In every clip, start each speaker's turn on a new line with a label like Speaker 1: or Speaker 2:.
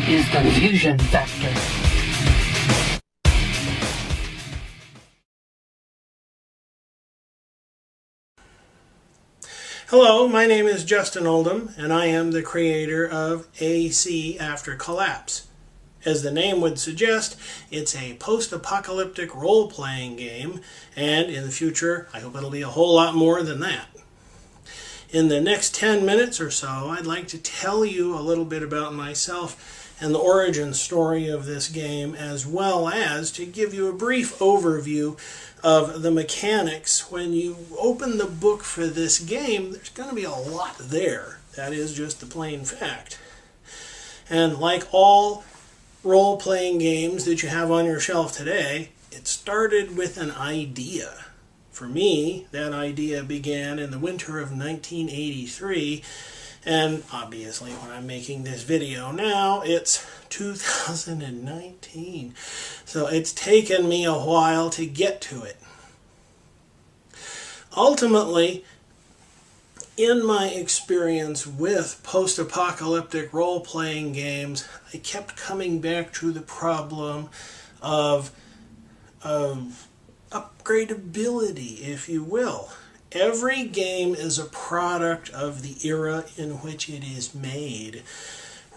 Speaker 1: is the fusion factor.
Speaker 2: Hello, my name is Justin Oldham, and I am the creator of AC After Collapse. As the name would suggest, it's a post-apocalyptic role-playing game, and in the future, I hope it'll be a whole lot more than that. In the next 10 minutes or so, I'd like to tell you a little bit about myself and the origin story of this game, as well as to give you a brief overview of the mechanics. When you open the book for this game, there's going to be a lot there. That is just the plain fact. And like all role-playing games that you have on your shelf today, it started with an idea. For me, that idea began in the winter of 1983, and obviously when I'm making this video now, it's 2019. So it's taken me a while to get to it. Ultimately, in my experience with post-apocalyptic role-playing games, I kept coming back to the problem of upgradability, if you will. Every game is a product of the era in which it is made.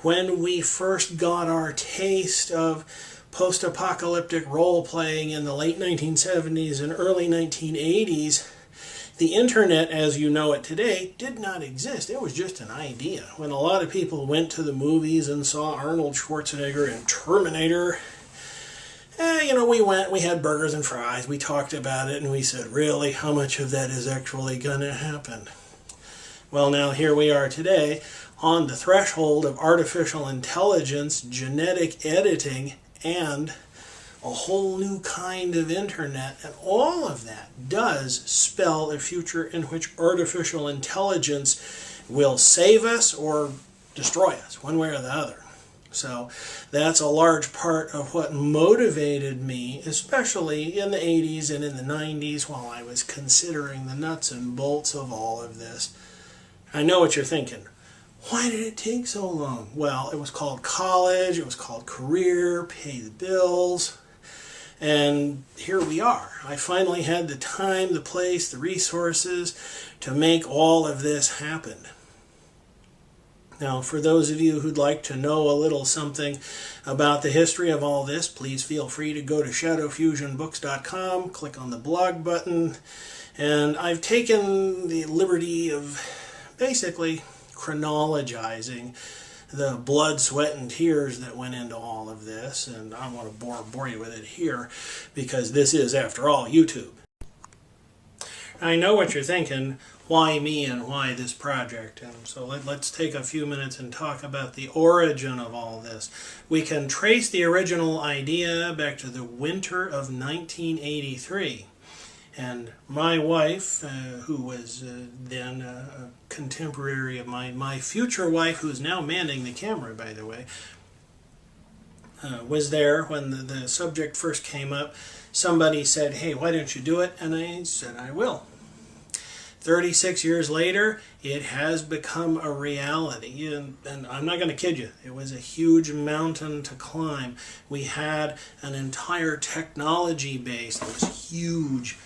Speaker 2: When we first got our taste of post-apocalyptic role-playing in the late 1970s and early 1980s, the internet, as you know it today, did not exist. It was just an idea. When a lot of people went to the movies and saw Arnold Schwarzenegger in Terminator, we had burgers and fries, we talked about it, and we said, really, how much of that is actually going to happen? Well, now here we are today on the threshold of artificial intelligence, genetic editing, and a whole new kind of internet, and all of that does spell a future in which artificial intelligence will save us or destroy us, one way or the other. So that's a large part of what motivated me, especially in the 80s and in the 90s while I was considering the nuts and bolts of all of this. I know what you're thinking. Why did it take so long? Well, it was called college, it was called career, pay the bills, and here we are. I finally had the time, the place, the resources to make all of this happen. Now, for those of you who'd like to know a little something about the history of all this, please feel free to go to shadowfusionbooks.com, click on the blog button, and I've taken the liberty of basically chronologizing the blood, sweat, and tears that went into all of this, and I don't want to bore you with it here, because this is, after all, YouTube. I know what you're thinking. Why me and why this project? And so let's take a few minutes and talk about the origin of all this. We can trace the original idea back to the winter of 1983. And my wife, who was then a contemporary of my future wife, who is now manning the camera, by the way, was there when the subject first came up. Somebody said, hey, why don't you do it? And I said, I will. 36 years later, it has become a reality, and I'm not going to kid you, it was a huge mountain to climb. We had an entire technology base that was huge,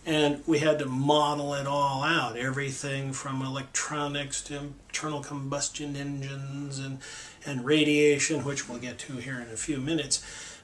Speaker 2: and we had to model it all out, everything from electronics to internal combustion engines and radiation, which we'll get to here in a few minutes.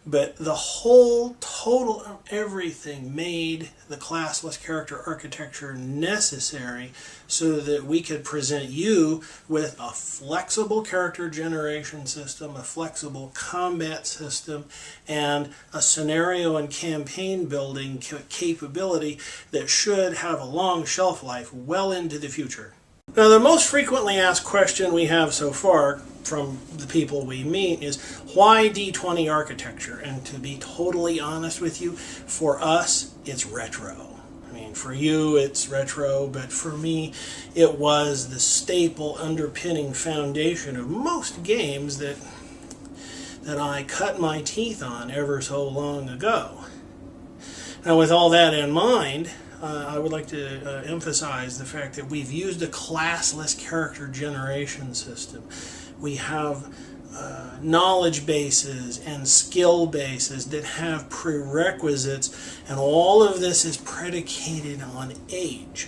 Speaker 2: But the whole total of everything made the classless character architecture necessary so that we could present you with a flexible character generation system, a flexible combat system, and a scenario and campaign building capability that should have a long shelf life well into the future. Now, the most frequently asked question we have so far from the people we meet is, why D20 architecture? And to be totally honest with you, for us, it's retro. I mean, for you, it's retro, but for me, it was the staple underpinning foundation of most games that I cut my teeth on ever so long ago. Now, with all that in mind, I would like to emphasize the fact that we've used a classless character generation system. We have knowledge bases and skill bases that have prerequisites, and all of this is predicated on age.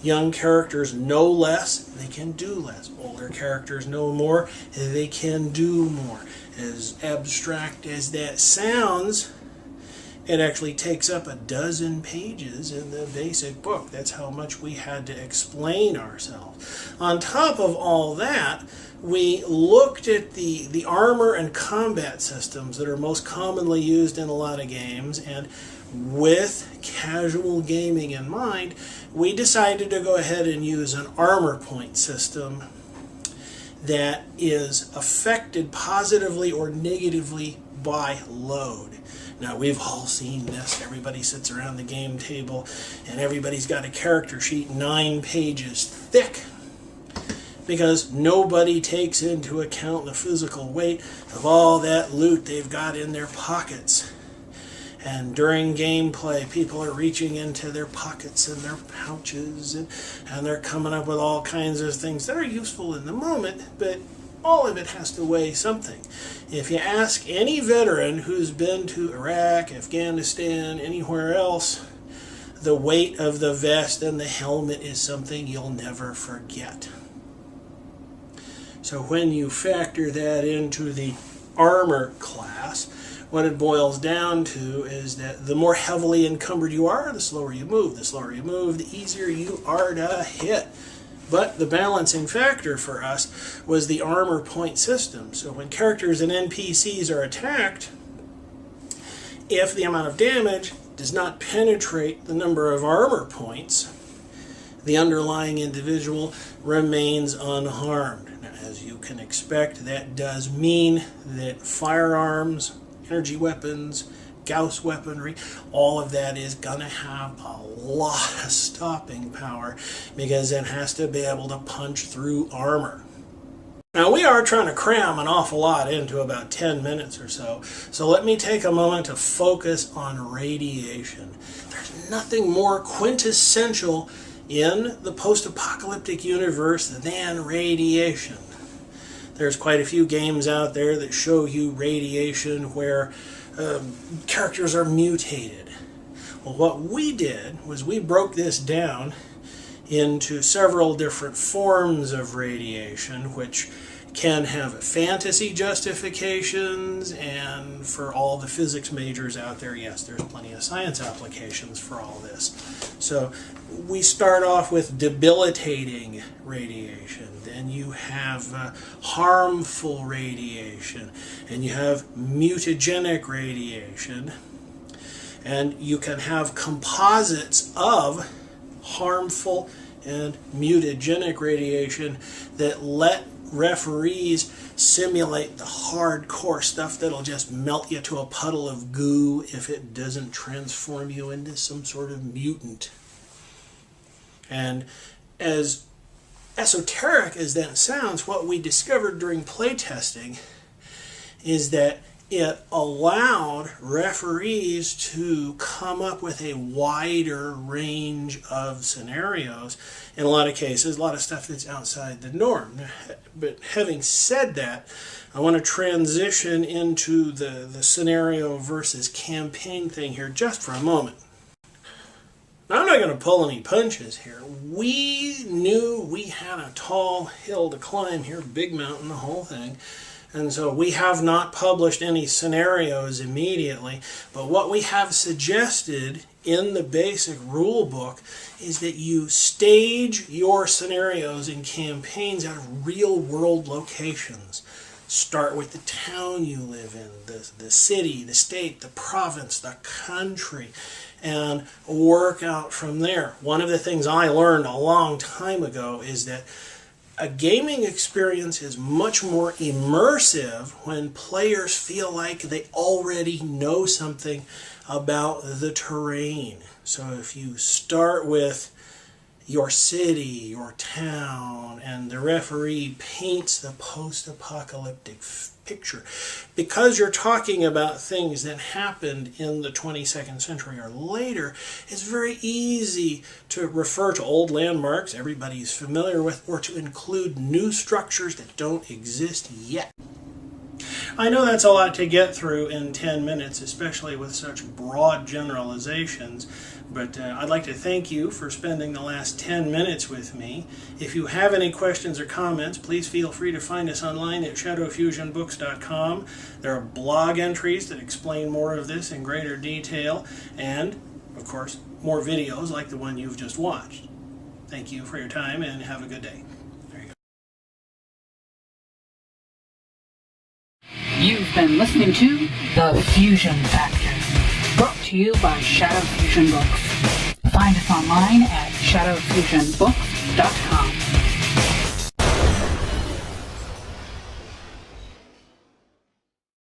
Speaker 2: Young characters know less, they can do less. Older characters know more, they can do more. As abstract as that sounds, it actually takes up a dozen pages in the basic book. That's how much we had to explain ourselves. On top of all that, we looked at the armor and combat systems that are most commonly used in a lot of games, and with casual gaming in mind, we decided to go ahead and use an armor point system that is affected positively or negatively by load. Now, we've all seen this. Everybody sits around the game table and everybody's got a character sheet 9 pages thick, because nobody takes into account the physical weight of all that loot they've got in their pockets. And during gameplay, people are reaching into their pockets and their pouches, and they're coming up with all kinds of things that are useful in the moment, but all of it has to weigh something. If you ask any veteran who's been to Iraq, Afghanistan, anywhere else, the weight of the vest and the helmet is something you'll never forget. So when you factor that into the armor class, what it boils down to is that the more heavily encumbered you are, the slower you move. The slower you move, the easier you are to hit. But the balancing factor for us was the armor point system. So when characters and NPCs are attacked, if the amount of damage does not penetrate the number of armor points, the underlying individual remains unharmed. Now, as you can expect, that does mean that firearms, energy weapons, Gauss weaponry, all of that is going to have a lot of stopping power, because it has to be able to punch through armor. Now, we are trying to cram an awful lot into about 10 minutes or so, so let me take a moment to focus on radiation. There's nothing more quintessential in the post-apocalyptic universe than radiation. There's quite a few games out there that show you radiation where characters are mutated. Well, what we did was we broke this down into several different forms of radiation, which can have fantasy justifications, and for all the physics majors out there, yes, there's plenty of science applications for all this. So we start off with debilitating radiation, then you have harmful radiation, and you have mutagenic radiation, and you can have composites of harmful and mutagenic radiation that let referees simulate the hardcore stuff that'll just melt you to a puddle of goo if it doesn't transform you into some sort of mutant. And as esoteric as that sounds, what we discovered during playtesting is that it allowed referees to come up with a wider range of scenarios. In a lot of cases, a lot of stuff that's outside the norm. But having said that, I want to transition into the scenario versus campaign thing here just for a moment. Now, I'm not going to pull any punches here. We knew we had a tall hill to climb here, big mountain, the whole thing. And so we have not published any scenarios immediately, but what we have suggested in the basic rule book is that you stage your scenarios and campaigns out of real world locations. Start with the town you live in, the city, the state, the province, the country, and work out from there. One of the things I learned a long time ago is that a gaming experience is much more immersive when players feel like they already know something about the terrain. So if you start with your city, your town, and the referee paints the post-apocalyptic picture. Because you're talking about things that happened in the 22nd century or later, it's very easy to refer to old landmarks everybody's familiar with, or to include new structures that don't exist yet. I know that's a lot to get through in 10 minutes, especially with such broad generalizations, but I'd like to thank you for spending the last 10 minutes with me. If you have any questions or comments, please feel free to find us online at shadowfusionbooks.com. There are blog entries that explain more of this in greater detail, and, of course, more videos like the one you've just watched. Thank you for your time, and have a good day.
Speaker 1: You've been listening to The Fusion Factor, brought to you by Shadow Fusion Books. Find us online at shadowfusionbooks.com.